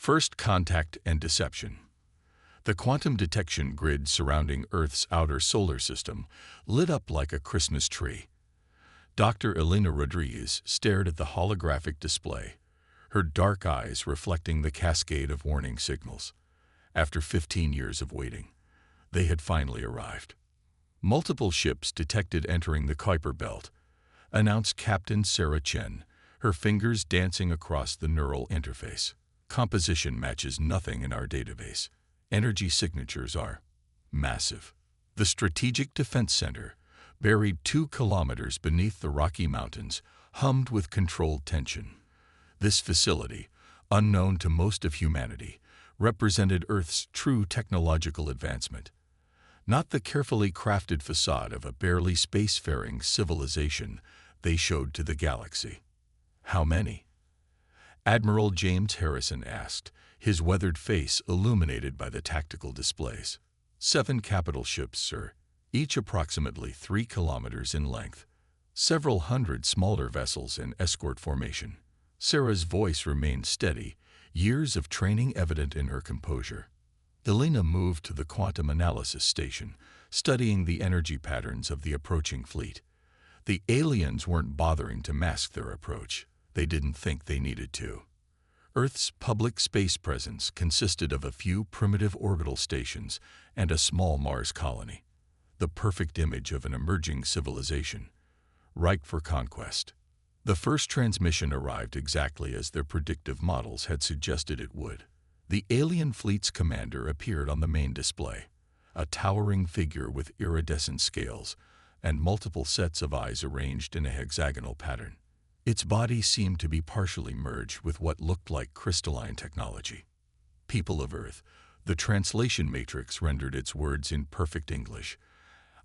First contact and deception. The quantum detection grid surrounding Earth's outer solar system lit up like a Christmas tree. Dr. Elena Rodriguez stared at the holographic display, her dark eyes reflecting the cascade of warning signals. After 15 years of waiting, they had finally arrived. Multiple ships detected entering the Kuiper Belt, announced Captain Sarah Chen, her fingers dancing across the neural interface. Composition matches nothing in our database. Energy signatures are massive. The Strategic Defense Center, buried 2 kilometers beneath the Rocky Mountains, hummed with controlled tension. This facility, unknown to most of humanity, represented Earth's true technological advancement, not the carefully crafted facade of a barely spacefaring civilization they showed to the galaxy. How many? Admiral James Harrison asked, his weathered face illuminated by the tactical displays. 7 capital ships, sir, each approximately 3 kilometers in length. Several hundred smaller vessels in escort formation. Sarah's voice remained steady, years of training evident in her composure. Elena moved to the quantum analysis station, studying the energy patterns of the approaching fleet. The aliens weren't bothering to mask their approach. They didn't think they needed to. Earth's public space presence consisted of a few primitive orbital stations and a small Mars colony, the perfect image of an emerging civilization, ripe for conquest. The first transmission arrived exactly as their predictive models had suggested it would. The alien fleet's commander appeared on the main display, a towering figure with iridescent scales and multiple sets of eyes arranged in a hexagonal pattern. Its body seemed to be partially merged with what looked like crystalline technology. People of Earth, the translation matrix rendered its words in perfect English.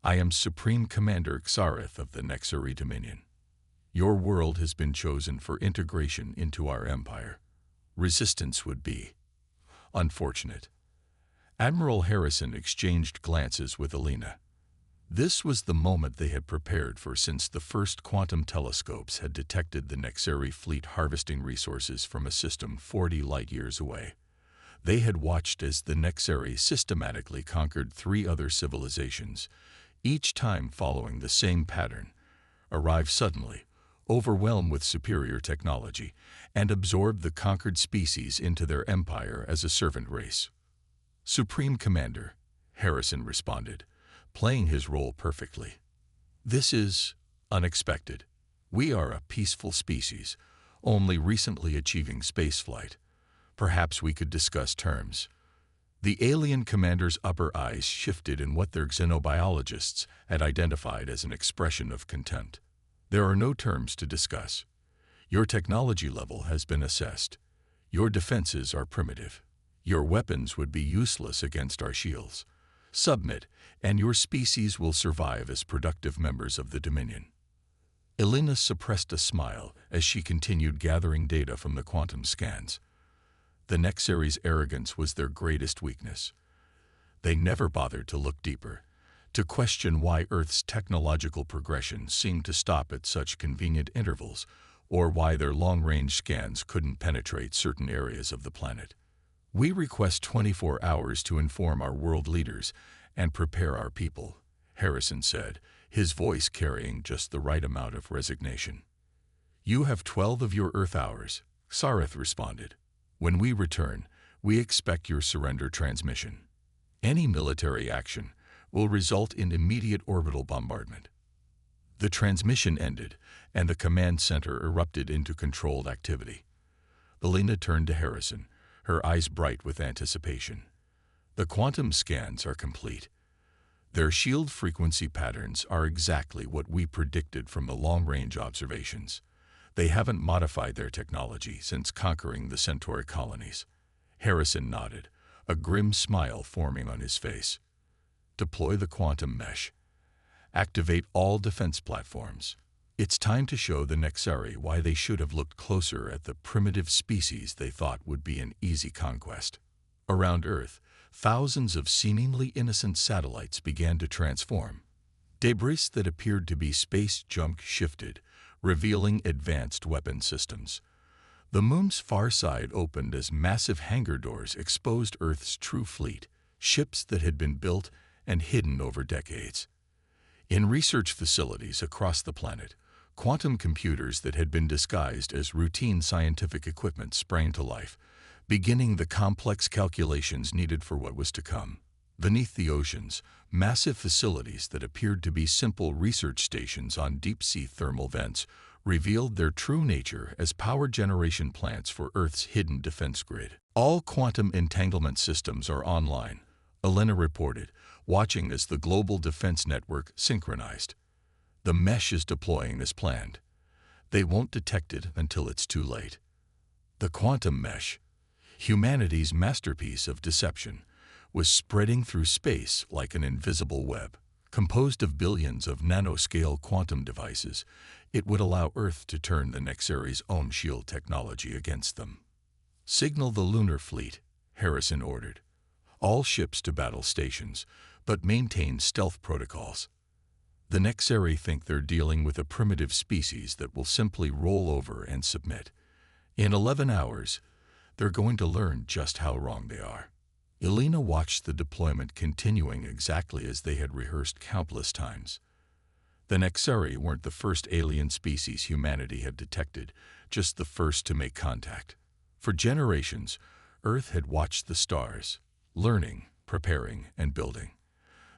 I am Supreme Commander Xareth of the Nexari Dominion. Your world has been chosen for integration into our empire. Resistance would be unfortunate. Admiral Harrison exchanged glances with Elena. This was the moment they had prepared for since the first quantum telescopes had detected the Nexari fleet harvesting resources from a system 40 light-years away. They had watched as the Nexari systematically conquered 3 other civilizations, each time following the same pattern, arrive suddenly, overwhelmed with superior technology, and absorb the conquered species into their empire as a servant race. Supreme Commander, Harrison responded, playing his role perfectly. This is unexpected. We are a peaceful species, only recently achieving spaceflight. Perhaps we could discuss terms. The alien commander's upper eyes shifted in what their xenobiologists had identified as an expression of contempt. There are no terms to discuss. Your technology level has been assessed. Your defenses are primitive. Your weapons would be useless against our shields. Submit, and your species will survive as productive members of the Dominion. Elena suppressed a smile as she continued gathering data from the quantum scans. The Nexari's arrogance was their greatest weakness. They never bothered to look deeper, to question why Earth's technological progression seemed to stop at such convenient intervals, or why their long-range scans couldn't penetrate certain areas of the planet. We request 24 hours to inform our world leaders and prepare our people, Harrison said, his voice carrying just the right amount of resignation. You have 12 of your Earth hours, Xareth responded. When we return, we expect your surrender transmission. Any military action will result in immediate orbital bombardment. The transmission ended, and the command center erupted into controlled activity. Elena turned to Harrison, her eyes bright with anticipation. The quantum scans are complete. Their shield frequency patterns are exactly what we predicted from the long-range observations. They haven't modified their technology since conquering the Centauri colonies. Harrison nodded, a grim smile forming on his face. Deploy the quantum mesh. Activate all defense platforms. It's time to show the Nexari why they should have looked closer at the primitive species they thought would be an easy conquest. Around Earth, thousands of seemingly innocent satellites began to transform. Debris that appeared to be space junk shifted, revealing advanced weapon systems. The moon's far side opened as massive hangar doors exposed Earth's true fleet, ships that had been built and hidden over decades. In research facilities across the planet, quantum computers that had been disguised as routine scientific equipment sprang to life, beginning the complex calculations needed for what was to come. Beneath the oceans, massive facilities that appeared to be simple research stations on deep-sea thermal vents revealed their true nature as power generation plants for Earth's hidden defense grid. All quantum entanglement systems are online, Elena reported, watching as the global defense network synchronized. The mesh is deploying as planned. They won't detect it until it's too late. The quantum mesh, humanity's masterpiece of deception, was spreading through space like an invisible web. Composed of billions of nanoscale quantum devices, it would allow Earth to turn the Nexary's own shield technology against them. Signal the lunar fleet, Harrison ordered. All ships to battle stations, but maintain stealth protocols. The Nexary think they're dealing with a primitive species that will simply roll over and submit. In 11 hours, they're going to learn just how wrong they are. Elena watched the deployment continuing exactly as they had rehearsed countless times. The Nexari weren't the first alien species humanity had detected, just the first to make contact. For generations, Earth had watched the stars, learning, preparing, and building.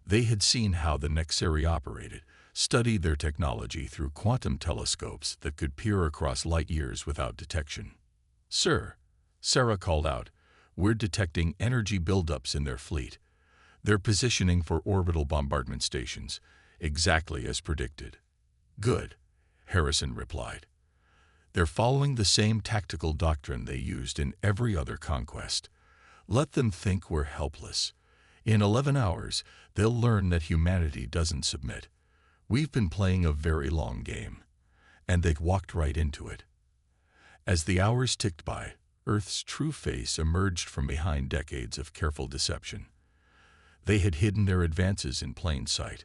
They had seen how the Nexari operated, studied their technology through quantum telescopes that could peer across light years without detection. "Sir," Sarah called out, "we're detecting energy buildups in their fleet. They're positioning for orbital bombardment stations, exactly as predicted." "Good," Harrison replied. "They're following the same tactical doctrine they used in every other conquest. Let them think we're helpless. In 11 hours, they'll learn that humanity doesn't submit. We've been playing a very long game." And they'd walked right into it. As the hours ticked by, Earth's true face emerged from behind decades of careful deception. They had hidden their advances in plain sight.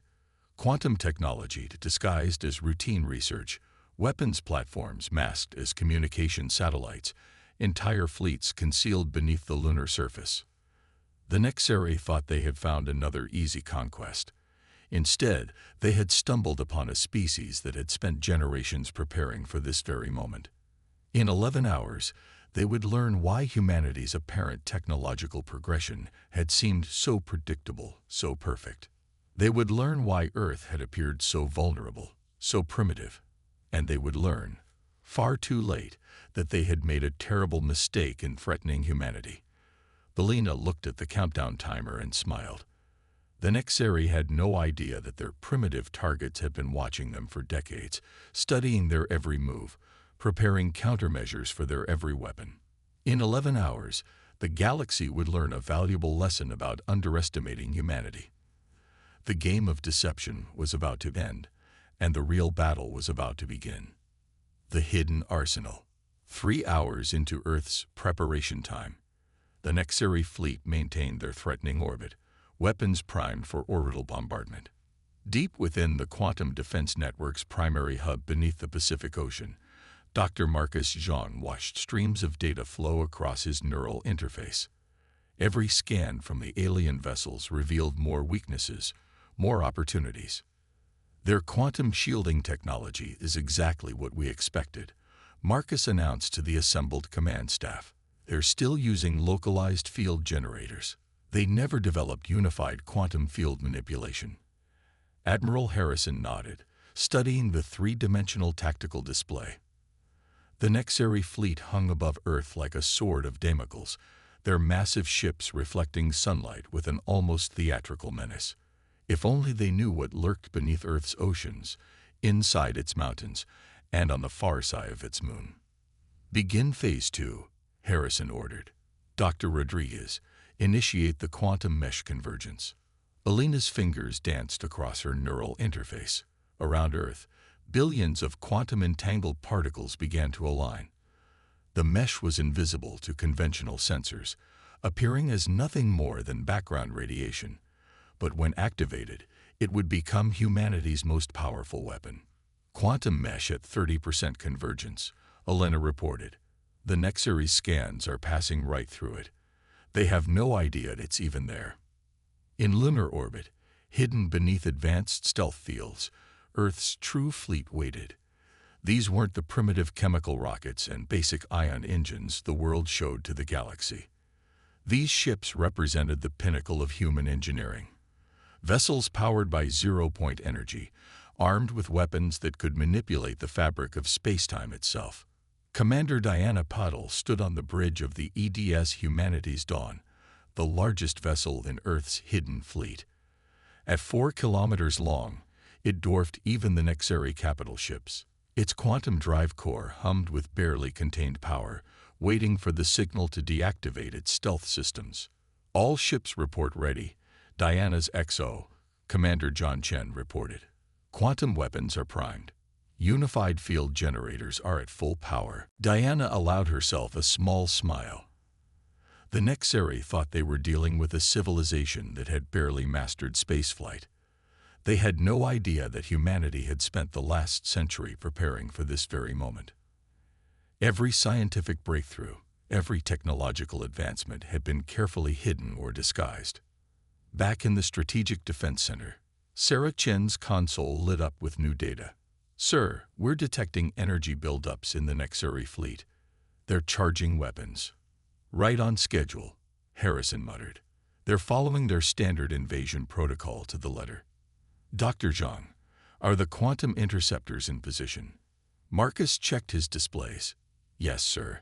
Quantum technology disguised as routine research, weapons platforms masked as communication satellites, entire fleets concealed beneath the lunar surface. The Nexari thought they had found another easy conquest. Instead, they had stumbled upon a species that had spent generations preparing for this very moment. In 11 hours, they would learn why humanity's apparent technological progression had seemed so predictable, so perfect. They would learn why Earth had appeared so vulnerable, so primitive. And they would learn, far too late, that they had made a terrible mistake in threatening humanity. Belina looked at the countdown timer and smiled. The Nexari had no idea that their primitive targets had been watching them for decades, studying their every move, preparing countermeasures for their every weapon. In 11 hours, the galaxy would learn a valuable lesson about underestimating humanity. The game of deception was about to end, and the real battle was about to begin. The hidden arsenal. 3 hours into Earth's preparation time, the Nexari fleet maintained their threatening orbit, weapons primed for orbital bombardment. Deep within the Quantum Defense Network's primary hub beneath the Pacific Ocean, Dr. Marcus Jean watched streams of data flow across his neural interface. Every scan from the alien vessels revealed more weaknesses, more opportunities. "Their quantum shielding technology is exactly what we expected," Marcus announced to the assembled command staff. "They're still using localized field generators. They never developed unified quantum field manipulation." Admiral Harrison nodded, studying the three-dimensional tactical display. The Nexari fleet hung above Earth like a sword of Damocles, their massive ships reflecting sunlight with an almost theatrical menace. If only they knew what lurked beneath Earth's oceans, inside its mountains, and on the far side of its moon. "Begin Phase 2, Harrison ordered. "Dr. Rodriguez, initiate the quantum mesh convergence." Elena's fingers danced across her neural interface. Around Earth, billions of quantum-entangled particles began to align. The mesh was invisible to conventional sensors, appearing as nothing more than background radiation. But when activated, it would become humanity's most powerful weapon. "Quantum mesh at 30% convergence," Elena reported. The Nexary's scans are passing right through it. They have no idea it's even there. In lunar orbit, hidden beneath advanced stealth fields, Earth's true fleet waited. These weren't the primitive chemical rockets and basic ion engines the world showed to the galaxy. These ships represented the pinnacle of human engineering. Vessels powered by zero-point energy, armed with weapons that could manipulate the fabric of space-time itself. Commander Diana Pottle stood on the bridge of the EDS Humanity's Dawn, the largest vessel in Earth's hidden fleet. At 4 kilometers long, it dwarfed even the Nexary capital ships. Its quantum drive core hummed with barely contained power, waiting for the signal to deactivate its stealth systems. All ships report ready. Diana's XO, Commander John Chen, reported. Quantum weapons are primed. Unified field generators are at full power. Diana allowed herself a small smile. The Nexary thought they were dealing with a civilization that had barely mastered spaceflight. They had no idea that humanity had spent the last century preparing for this very moment. Every scientific breakthrough, every technological advancement had been carefully hidden or disguised. Back in the Strategic Defense Center, Sarah Chen's console lit up with new data. "Sir, we're detecting energy buildups in the Nexary fleet. They're charging weapons." "Right on schedule," Harrison muttered. "They're following their standard invasion protocol to the letter." "Dr. Zhang, are the quantum interceptors in position?" Marcus checked his displays. "Yes, sir.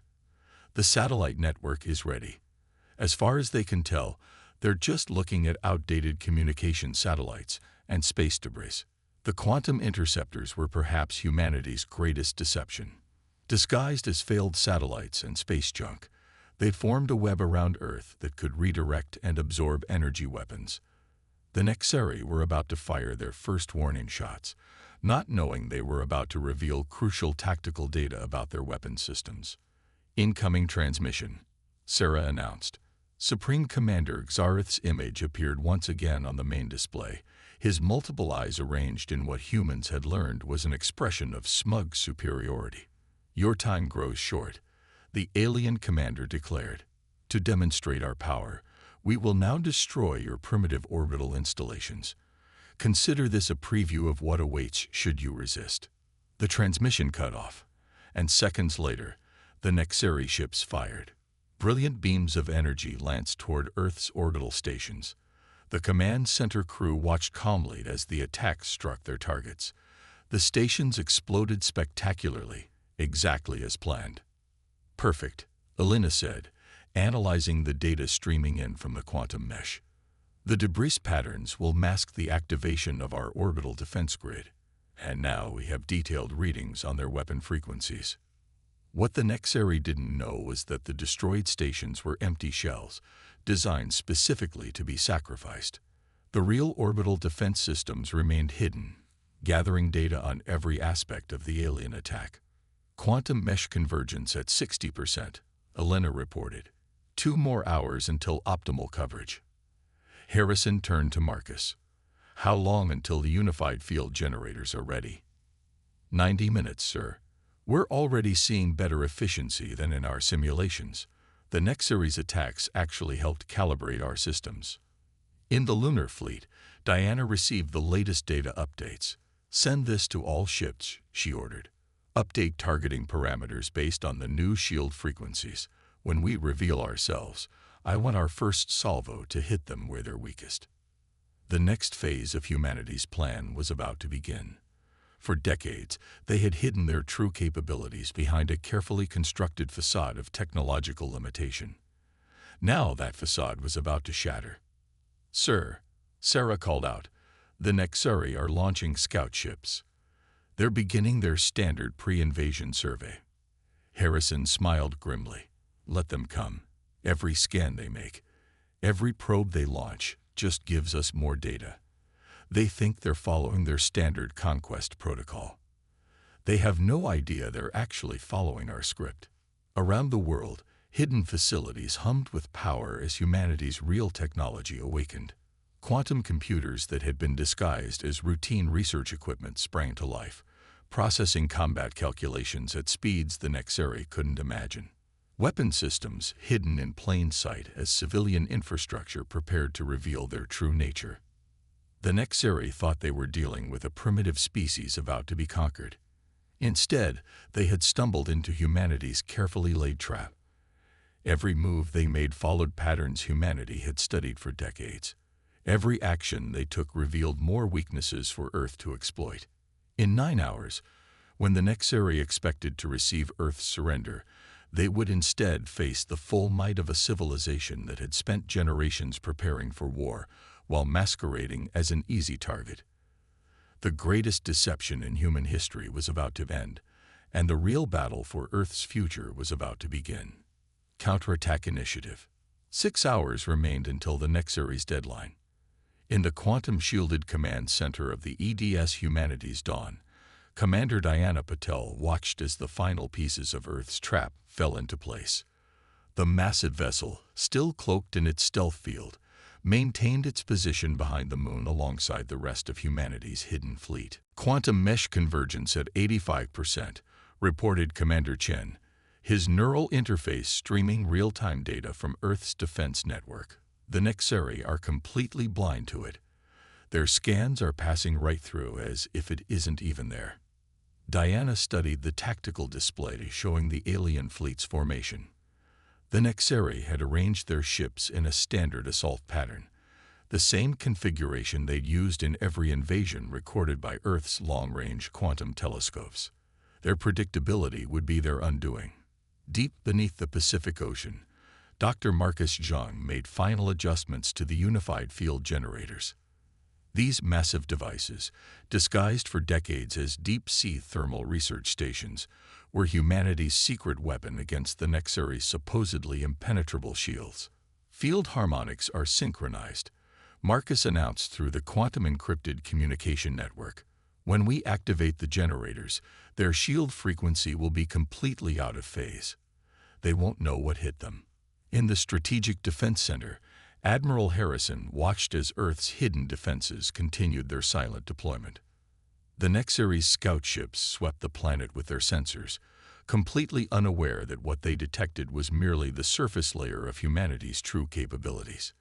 The satellite network is ready. As far as they can tell, they're just looking at outdated communication satellites and space debris." The quantum interceptors were perhaps humanity's greatest deception. Disguised as failed satellites and space junk, they formed a web around Earth that could redirect and absorb energy weapons. The Nexary were about to fire their first warning shots, not knowing they were about to reveal crucial tactical data about their weapon systems. "Incoming transmission," Sarah announced. Supreme Commander Xareth's image appeared once again on the main display, his multiple eyes arranged in what humans had learned was an expression of smug superiority. "Your time grows short," the alien commander declared. "To demonstrate our power, we will now destroy your primitive orbital installations. Consider this a preview of what awaits should you resist." The transmission cut off, and seconds later, the Nexary ships fired. Brilliant beams of energy lanced toward Earth's orbital stations. The command center crew watched calmly as the attacks struck their targets. The stations exploded spectacularly, exactly as planned. "Perfect," Elena said, analyzing the data streaming in from the quantum mesh. "The debris patterns will mask the activation of our orbital defense grid. And now we have detailed readings on their weapon frequencies." What the Nexary didn't know was that the destroyed stations were empty shells, designed specifically to be sacrificed. The real orbital defense systems remained hidden, gathering data on every aspect of the alien attack. "Quantum mesh convergence at 60%, Elena reported. 2 more hours until optimal coverage." Harrison turned to Marcus. "How long until the unified field generators are ready?" 90 minutes, sir. We're already seeing better efficiency than in our simulations. The Nexary's attacks actually helped calibrate our systems. In the lunar fleet, Diana received the latest data updates. "Send this to all ships," she ordered. "Update targeting parameters based on the new shield frequencies. When we reveal ourselves, I want our first salvo to hit them where they're weakest." The next phase of humanity's plan was about to begin. For decades, they had hidden their true capabilities behind a carefully constructed facade of technological limitation. Now that facade was about to shatter. "Sir," Sarah called out, "the Nexary are launching scout ships. They're beginning their standard pre-invasion survey." Harrison smiled grimly. "Let them come. Every scan they make, every probe they launch, just gives us more data. They think they're following their standard conquest protocol. They have no idea they're actually following our script." Around the world, hidden facilities hummed with power as humanity's real technology awakened. Quantum computers that had been disguised as routine research equipment sprang to life, processing combat calculations at speeds the Nexary couldn't imagine. Weapon systems hidden in plain sight as civilian infrastructure prepared to reveal their true nature. The Nexeri thought they were dealing with a primitive species about to be conquered. Instead, they had stumbled into humanity's carefully laid trap. Every move they made followed patterns humanity had studied for decades. Every action they took revealed more weaknesses for Earth to exploit. In 9 hours, when the Nexeri expected to receive Earth's surrender, they would instead face the full might of a civilization that had spent generations preparing for war while masquerading as an easy target. The greatest deception in human history was about to end, and the real battle for Earth's future was about to begin. Counterattack initiative. 6 hours remained until the Nexeri's deadline. In the quantum-shielded command center of the EDS Humanity's Dawn, Commander Diana Patel watched as the final pieces of Earth's trap fell into place. The massive vessel, still cloaked in its stealth field, maintained its position behind the moon alongside the rest of humanity's hidden fleet. Quantum mesh convergence at 85%, reported Commander Chen, his neural interface streaming real-time data from Earth's defense network. The Nexeri are completely blind to it. Their scans are passing right through as if it isn't even there. Diana studied the tactical display showing the alien fleet's formation. The Nexeri had arranged their ships in a standard assault pattern, the same configuration they'd used in every invasion recorded by Earth's long-range quantum telescopes. Their predictability would be their undoing. Deep beneath the Pacific Ocean, Dr. Marcus Zhang made final adjustments to the unified field generators. These massive devices, disguised for decades as deep-sea thermal research stations, were humanity's secret weapon against the Nexeri's supposedly impenetrable shields. Field harmonics are synchronized, Marcus announced through the quantum-encrypted communication network. When we activate the generators, their shield frequency will be completely out of phase. They won't know what hit them. In the Strategic Defense Center, Admiral Harrison watched as Earth's hidden defenses continued their silent deployment. The Nexeri's scout ships swept the planet with their sensors, completely unaware that what they detected was merely the surface layer of humanity's true capabilities.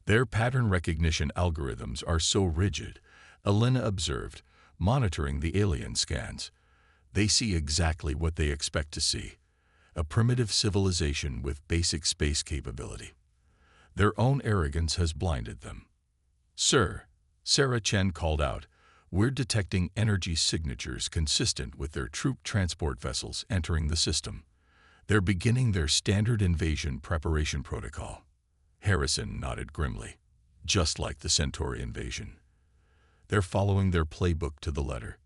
Their pattern recognition algorithms are so rigid, Elena observed, monitoring the alien scans. They see exactly what they expect to see: a primitive civilization with basic space capability. Their own arrogance has blinded them. "Sir," Sarah Chen called out, "we're detecting energy signatures consistent with their troop transport vessels entering the system. They're beginning their standard invasion preparation protocol." Harrison nodded grimly. "Just like the Centauri invasion. They're following their playbook to the letter.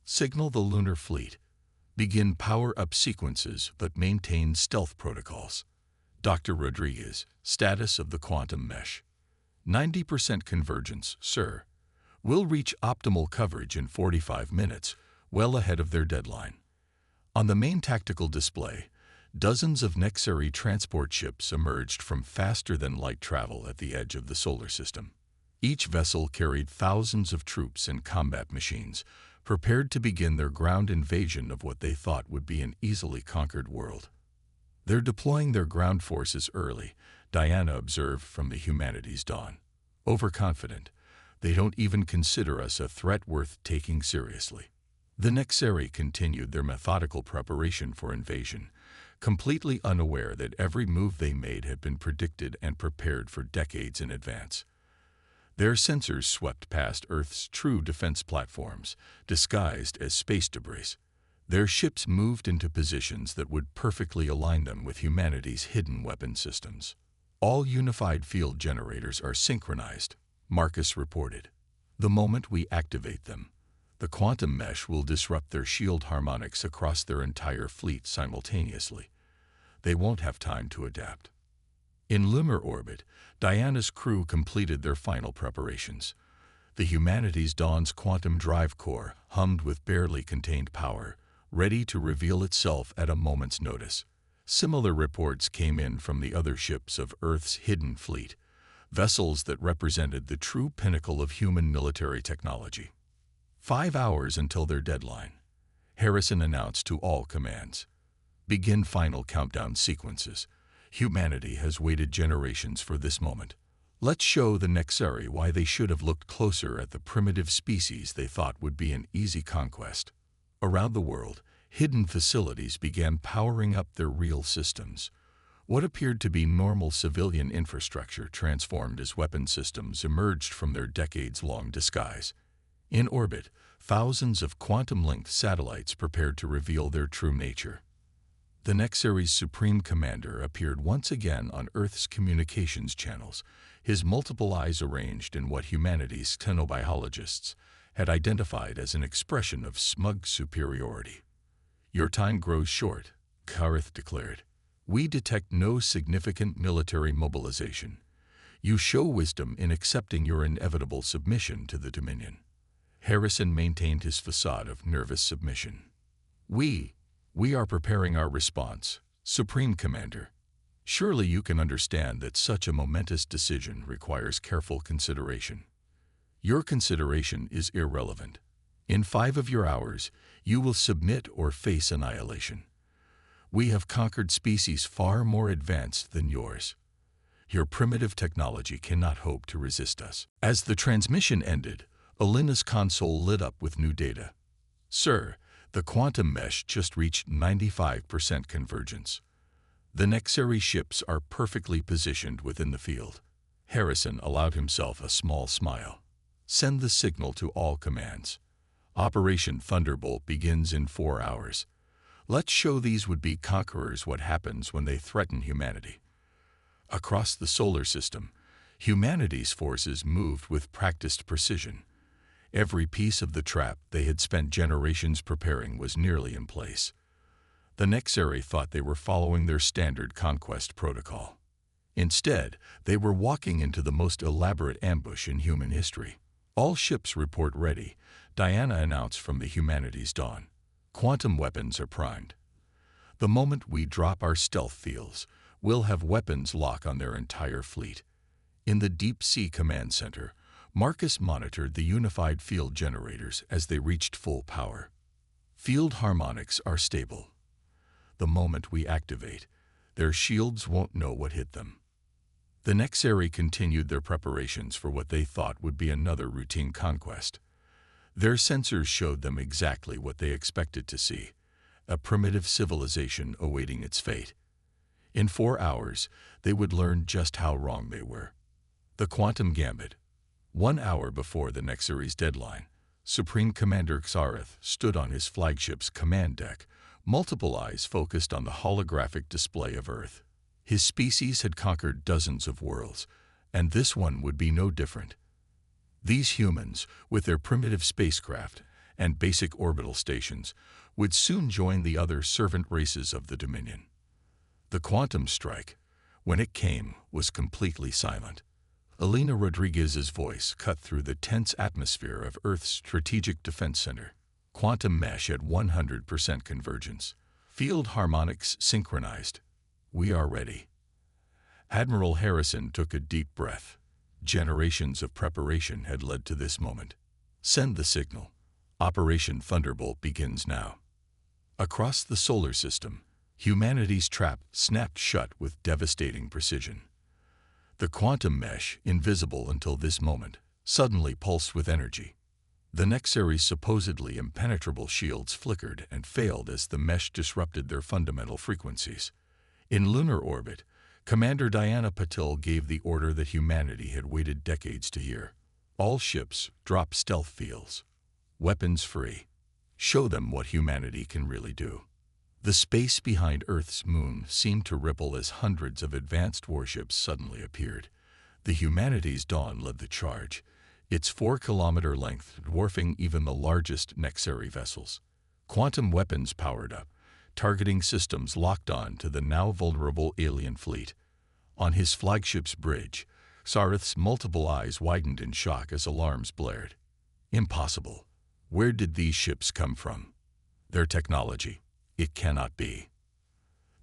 Signal the lunar fleet. Begin power-up sequences but maintain stealth protocols." Dr. Rodriguez, status of the quantum mesh. 90% convergence, sir. We'll reach optimal coverage in 45 minutes, well ahead of their deadline. On the main tactical display, dozens of Nexeri transport ships emerged from faster-than-light travel at the edge of the solar system. Each vessel carried thousands of troops and combat machines, prepared to begin their ground invasion of what they thought would be an easily conquered world. "They're deploying their ground forces early," Diana observed from the Humanity's Dawn. "Overconfident. They don't even consider us a threat worth taking seriously." The Nexeri continued their methodical preparation for invasion, completely unaware that every move they made had been predicted and prepared for decades in advance. Their sensors swept past Earth's true defense platforms, disguised as space debris. Their ships moved into positions that would perfectly align them with humanity's hidden weapon systems. "All unified field generators are synchronized," Marcus reported. "The moment we activate them, the quantum mesh will disrupt their shield harmonics across their entire fleet simultaneously. They won't have time to adapt." In lunar orbit, Diana's crew completed their final preparations. The Humanity's Dawn's quantum drive core hummed with barely contained power, ready to reveal itself at a moment's notice. Similar reports came in from the other ships of Earth's hidden fleet, vessels that represented the true pinnacle of human military technology. 5 hours until their deadline, Harrison announced to all commands. Begin final countdown sequences. Humanity has waited generations for this moment. Let's show the Nexari why they should have looked closer at the primitive species they thought would be an easy conquest. Around the world, hidden facilities began powering up their real systems. What appeared to be normal civilian infrastructure transformed as weapon systems emerged from their decades-long disguise. In orbit, thousands of quantum-linked satellites prepared to reveal their true nature. The Nexari's supreme commander appeared once again on Earth's communications channels, his multiple eyes arranged in what humanity's xenobiologists had identified as an expression of smug superiority. "Your time grows short," Kareth declared. "We detect no significant military mobilization. You show wisdom in accepting your inevitable submission to the Dominion." Harrison maintained his facade of nervous submission. We are preparing our response, Supreme Commander. Surely you can understand that such a momentous decision requires careful consideration. Your consideration is irrelevant. In 5 of your hours, you will submit or face annihilation. We have conquered species far more advanced than yours. Your primitive technology cannot hope to resist us. As the transmission ended, Alina's console lit up with new data. "Sir, the quantum mesh just reached 95% convergence. The Nexari ships are perfectly positioned within the field." Harrison allowed himself a small smile. "Send the signal to all commands. Operation Thunderbolt begins in 4 hours. Let's show these would-be conquerors what happens when they threaten humanity." Across the solar system, humanity's forces moved with practiced precision. Every piece of the trap they had spent generations preparing was nearly in place. The Nexari thought they were following their standard conquest protocol. Instead, they were walking into the most elaborate ambush in human history. "All ships report ready," Diana announced from the humanity's dawn. "Quantum weapons are primed. The moment we drop our stealth fields, we'll have weapons lock on their entire fleet." In the Deep Sea Command Center, Marcus monitored the unified field generators as they reached full power. "Field harmonics are stable. The moment we activate, their shields won't know what hit them." The Nexari continued their preparations for what they thought would be another routine conquest. Their sensors showed them exactly what they expected to see: a primitive civilization awaiting its fate. In 4 hours, they would learn just how wrong they were. The Quantum Gambit. 1 hour before the Nexari's deadline, Supreme Commander Xareth stood on his flagship's command deck, multiple eyes focused on the holographic display of Earth. His species had conquered dozens of worlds, and this one would be no different. These humans, with their primitive spacecraft and basic orbital stations, would soon join the other servant races of the Dominion. The quantum strike, when it came, was completely silent. Alina Rodriguez's voice cut through the tense atmosphere of Earth's Strategic Defense Center. "Quantum mesh at 100% convergence. Field harmonics synchronized. We are ready." Admiral Harrison took a deep breath. Generations of preparation had led to this moment. "Send the signal. Operation Thunderbolt begins now." Across the solar system, humanity's trap snapped shut with devastating precision. The quantum mesh, invisible until this moment, suddenly pulsed with energy. The Nexari's supposedly impenetrable shields flickered and failed as the mesh disrupted their fundamental frequencies. In lunar orbit, Commander Diana Patil gave the order that humanity had waited decades to hear. "All ships, drop stealth fields. Weapons free. Show them what humanity can really do." The space behind Earth's moon seemed to ripple as hundreds of advanced warships suddenly appeared. The humanity's dawn led the charge, its 4-kilometer length dwarfing even the largest Nexari vessels. Quantum weapons powered up, targeting systems locked on to the now vulnerable alien fleet. On his flagship's bridge, Xareth's multiple eyes widened in shock as alarms blared. "Impossible. Where did these ships come from? Their technology. It cannot be."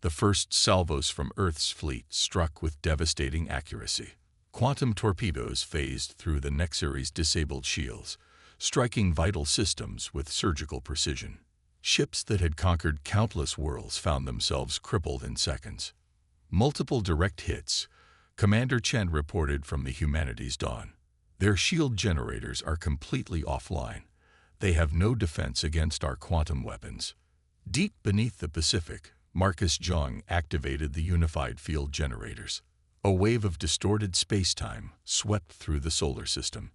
The first salvos from Earth's fleet struck with devastating accuracy. Quantum torpedoes phased through the Nexari's disabled shields, striking vital systems with surgical precision. Ships that had conquered countless worlds found themselves crippled in seconds. Multiple direct hits, Commander Chen reported from the Humanity's Dawn. Their shield generators are completely offline. They have no defense against our quantum weapons. Deep beneath the Pacific, Marcus Zhang activated the unified field generators. A wave of distorted space-time swept through the solar system,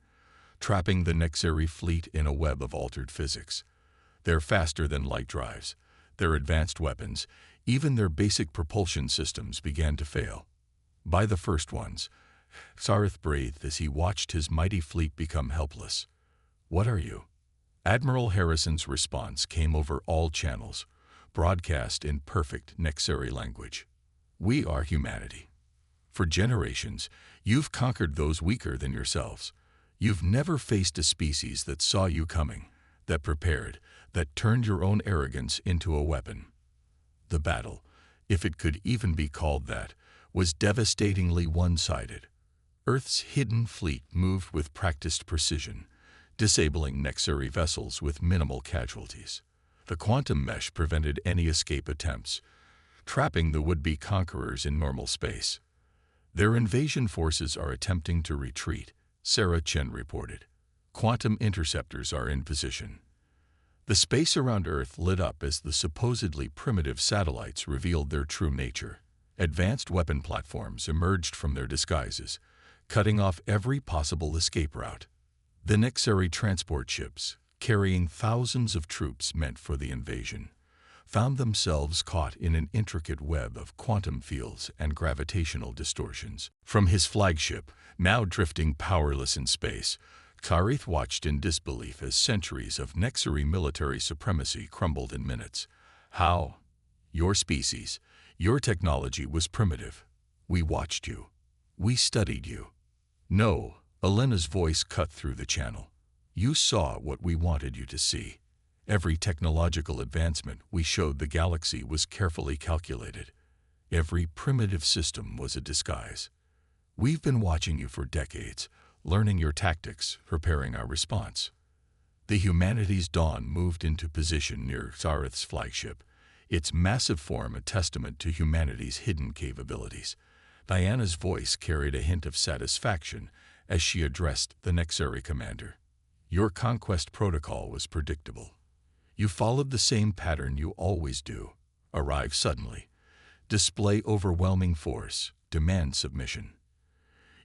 trapping the Nexeri fleet in a web of altered physics. They're faster than light drives. Their advanced weapons, even their basic propulsion systems, began to fail. By the first ones, Sarith breathed as he watched his mighty fleet become helpless. "What are you?" Admiral Harrison's response came over all channels, broadcast in perfect Nexeri language. "We are humanity. For generations, you've conquered those weaker than yourselves. You've never faced a species that saw you coming, that prepared, that turned your own arrogance into a weapon." The battle, if it could even be called that, was devastatingly one-sided. Earth's hidden fleet moved with practiced precision, disabling Nexeri vessels with minimal casualties. The quantum mesh prevented any escape attempts, trapping the would-be conquerors in normal space. "Their invasion forces are attempting to retreat," Sarah Chen reported. "Quantum interceptors are in position." The space around Earth lit up as the supposedly primitive satellites revealed their true nature. Advanced weapon platforms emerged from their disguises, cutting off every possible escape route. The Nexeri transport ships, carrying thousands of troops meant for the invasion, found themselves caught in an intricate web of quantum fields and gravitational distortions. From his flagship, now drifting powerless in space, Sarith watched in disbelief as centuries of Nexeri military supremacy crumbled in minutes. "How? Your species, your technology was primitive. We watched you. We studied you." "No," Elena's voice cut through the channel. "You saw what we wanted you to see. Every technological advancement we showed the galaxy was carefully calculated. Every primitive system was a disguise. We've been watching you for decades, learning your tactics, preparing our response." The Humanity's Dawn moved into position near Sarith's flagship, its massive form a testament to humanity's hidden capabilities. Diana's voice carried a hint of satisfaction as she addressed the Nexeri commander. "Your conquest protocol was predictable. You followed the same pattern you always do. Arrive suddenly, display overwhelming force, demand submission.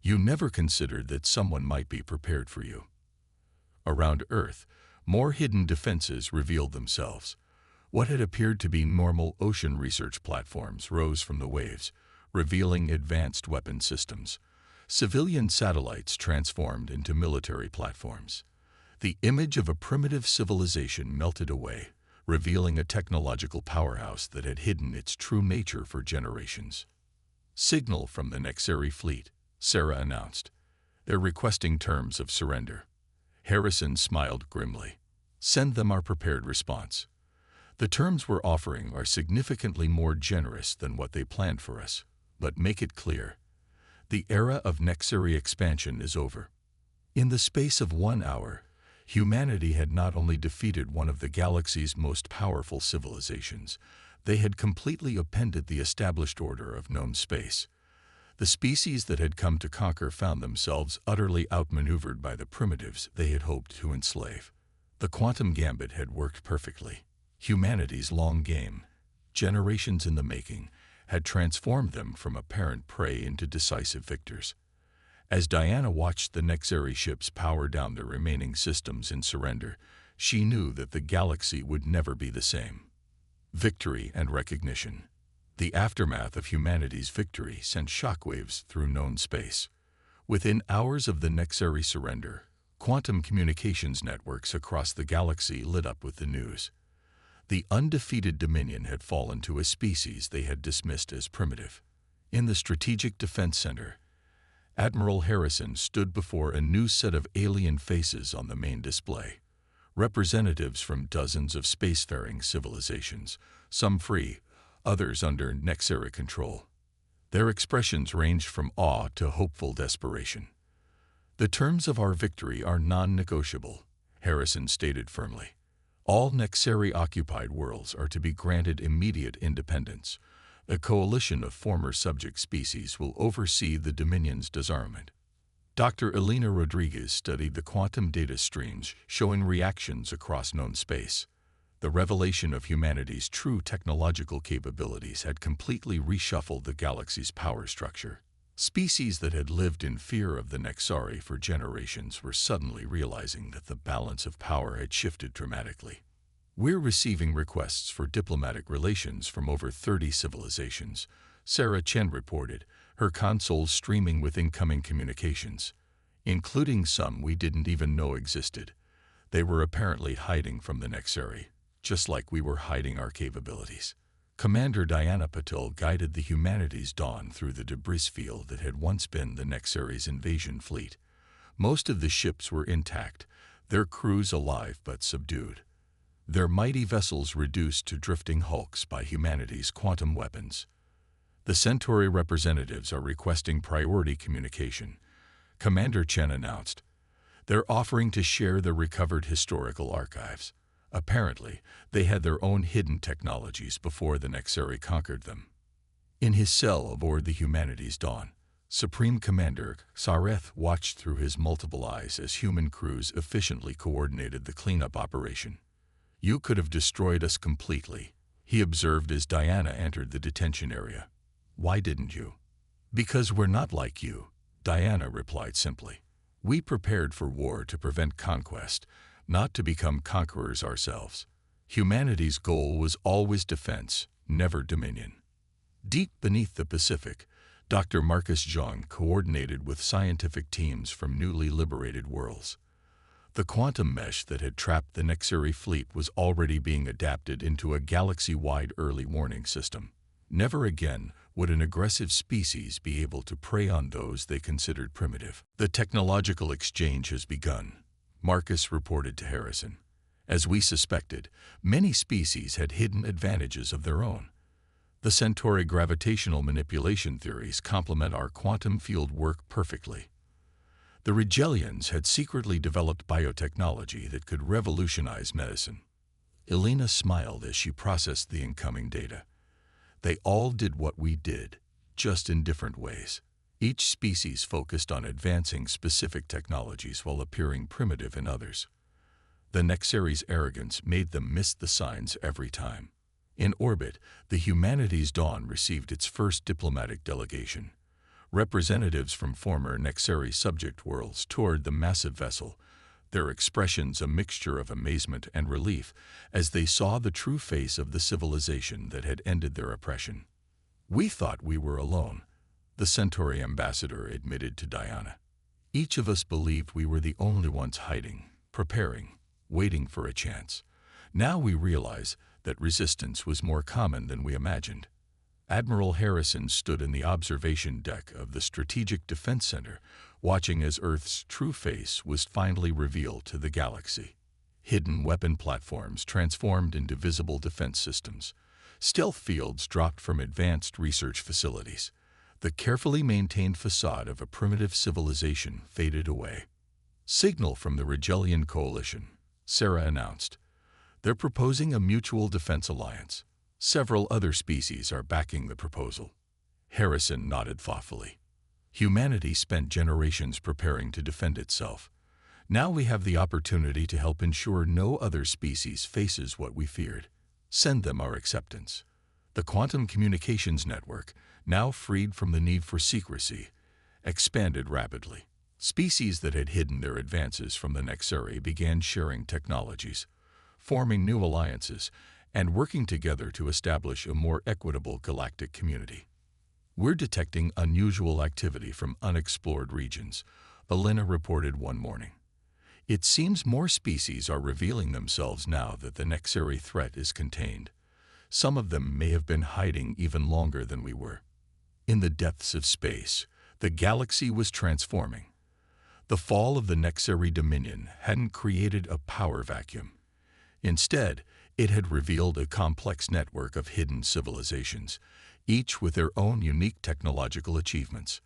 You never considered that someone might be prepared for you." Around Earth, more hidden defenses revealed themselves. What had appeared to be normal ocean research platforms rose from the waves, revealing advanced weapon systems. Civilian satellites transformed into military platforms. The image of a primitive civilization melted away, revealing a technological powerhouse that had hidden its true nature for generations. "Signal from the Nexeri fleet," Sarah announced. "They're requesting terms of surrender." Harrison smiled grimly. "Send them our prepared response. The terms we're offering are significantly more generous than what they planned for us, but make it clear. The era of Nexeri expansion is over." In the space of 1 hour, humanity had not only defeated one of the galaxy's most powerful civilizations, they had completely upended the established order of known space. The species that had come to conquer found themselves utterly outmaneuvered by the primitives they had hoped to enslave. The quantum gambit had worked perfectly. Humanity's long game, generations in the making, had transformed them from apparent prey into decisive victors. As Diana watched the Nexeri ships power down their remaining systems in surrender, she knew that the galaxy would never be the same. Victory and recognition. The aftermath of humanity's victory sent shockwaves through known space. Within hours of the Nexeri surrender, quantum communications networks across the galaxy lit up with the news. The undefeated Dominion had fallen to a species they had dismissed as primitive. In the Strategic Defense Center, Admiral Harrison stood before a new set of alien faces on the main display. Representatives from dozens of spacefaring civilizations, some free, others under Nexeri control. Their expressions ranged from awe to hopeful desperation. "The terms of our victory are non-negotiable," Harrison stated firmly. All Nexeri-occupied worlds are to be granted immediate independence. A coalition of former subject species will oversee the Dominion's disarmament. Dr. Elena Rodriguez studied the quantum data streams showing reactions across known space. The revelation of humanity's true technological capabilities had completely reshuffled the galaxy's power structure. Species that had lived in fear of the Nexari for generations were suddenly realizing that the balance of power had shifted dramatically. "We're receiving requests for diplomatic relations from over 30 civilizations," Sarah Chen reported, her console streaming with incoming communications, including some we didn't even know existed. They were apparently hiding from the Nexeri, just like we were hiding our capabilities. Commander Diana Patil guided the humanity's dawn through the debris field that had once been the Nexeri's invasion fleet. Most of the ships were intact, their crews alive but subdued, their mighty vessels reduced to drifting hulks by humanity's quantum weapons. "The Centauri representatives are requesting priority communication," Commander Chen announced. "They're offering to share their recovered historical archives." Apparently, they had their own hidden technologies before the Nexeri conquered them. In his cell aboard the humanity's dawn, Supreme Commander Sareth watched through his multiple eyes as human crews efficiently coordinated the cleanup operation. "You could have destroyed us completely," he observed as Diana entered the detention area. "Why didn't you?" "Because we're not like you," Diana replied simply. "We prepared for war to prevent conquest, not to become conquerors ourselves. Humanity's goal was always defense, never dominion." Deep beneath the Pacific, Dr. Marcus Zhang coordinated with scientific teams from newly liberated worlds. The quantum mesh that had trapped the Nexeri fleet was already being adapted into a galaxy-wide early warning system. Never again would an aggressive species be able to prey on those they considered primitive. "The technological exchange has begun," Marcus reported to Harrison. "As we suspected, many species had hidden advantages of their own. The Centauri gravitational manipulation theories complement our quantum field work perfectly. The Rigelians had secretly developed biotechnology that could revolutionize medicine." Elena smiled as she processed the incoming data. "They all did what we did, just in different ways. Each species focused on advancing specific technologies while appearing primitive in others. The Nexeri's arrogance made them miss the signs every time." In orbit, the humanity's dawn received its first diplomatic delegation. Representatives from former Nexeri subject worlds toured the massive vessel, their expressions a mixture of amazement and relief as they saw the true face of the civilization that had ended their oppression. "We thought we were alone," the Centauri ambassador admitted to Diana. "Each of us believed we were the only ones hiding, preparing, waiting for a chance. Now we realize that resistance was more common than we imagined." Admiral Harrison stood in the observation deck of the Strategic Defense Center, watching as Earth's true face was finally revealed to the galaxy. Hidden weapon platforms transformed into visible defense systems. Stealth fields dropped from advanced research facilities. The carefully maintained facade of a primitive civilization faded away. "Signal from the Rigelian Coalition," Sarah announced. "They're proposing a mutual defense alliance. Several other species are backing the proposal." Harrison nodded thoughtfully. "Humanity spent generations preparing to defend itself. Now we have the opportunity to help ensure no other species faces what we feared. Send them our acceptance." The quantum communications network, now freed from the need for secrecy, expanded rapidly. Species that had hidden their advances from the Nexeri began sharing technologies, forming new alliances, and working together to establish a more equitable galactic community. "We're detecting unusual activity from unexplored regions," Elena reported one morning. "It seems more species are revealing themselves now that the Nexeri threat is contained. Some of them may have been hiding even longer than we were." In the depths of space, the galaxy was transforming. The fall of the Nexeri Dominion hadn't created a power vacuum. Instead, it had revealed a complex network of hidden civilizations, each with their own unique technological achievements.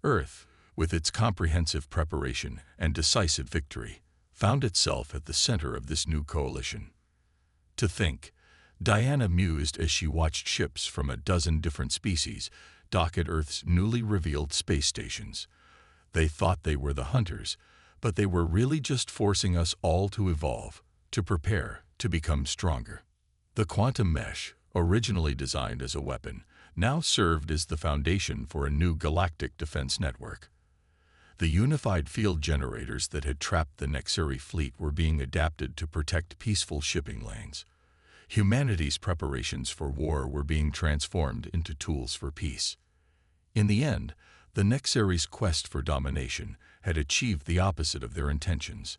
Earth, with its comprehensive preparation and decisive victory, found itself at the center of this new coalition. To think, Diana mused as she watched ships from a dozen different species dock at Earth's newly revealed space stations. They thought they were the hunters, but they were really just forcing us all to evolve, to prepare, to become stronger. The quantum mesh, originally designed as a weapon, now served as the foundation for a new galactic defense network. The unified field generators that had trapped the Nexeri fleet were being adapted to protect peaceful shipping lanes. Humanity's preparations for war were being transformed into tools for peace. In the end, the Nexeri's quest for domination had achieved the opposite of their intentions.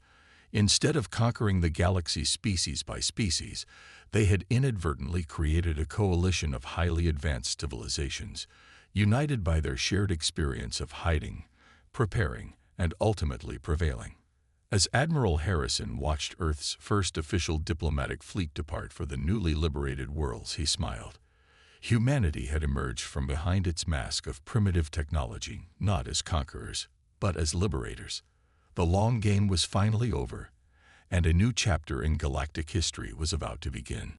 Instead of conquering the galaxy species by species, they had inadvertently created a coalition of highly advanced civilizations, united by their shared experience of hiding, preparing, and ultimately prevailing. As Admiral Harrison watched Earth's first official diplomatic fleet depart for the newly liberated worlds, he smiled. Humanity had emerged from behind its mask of primitive technology, not as conquerors, but as liberators. The long game was finally over, and a new chapter in galactic history was about to begin.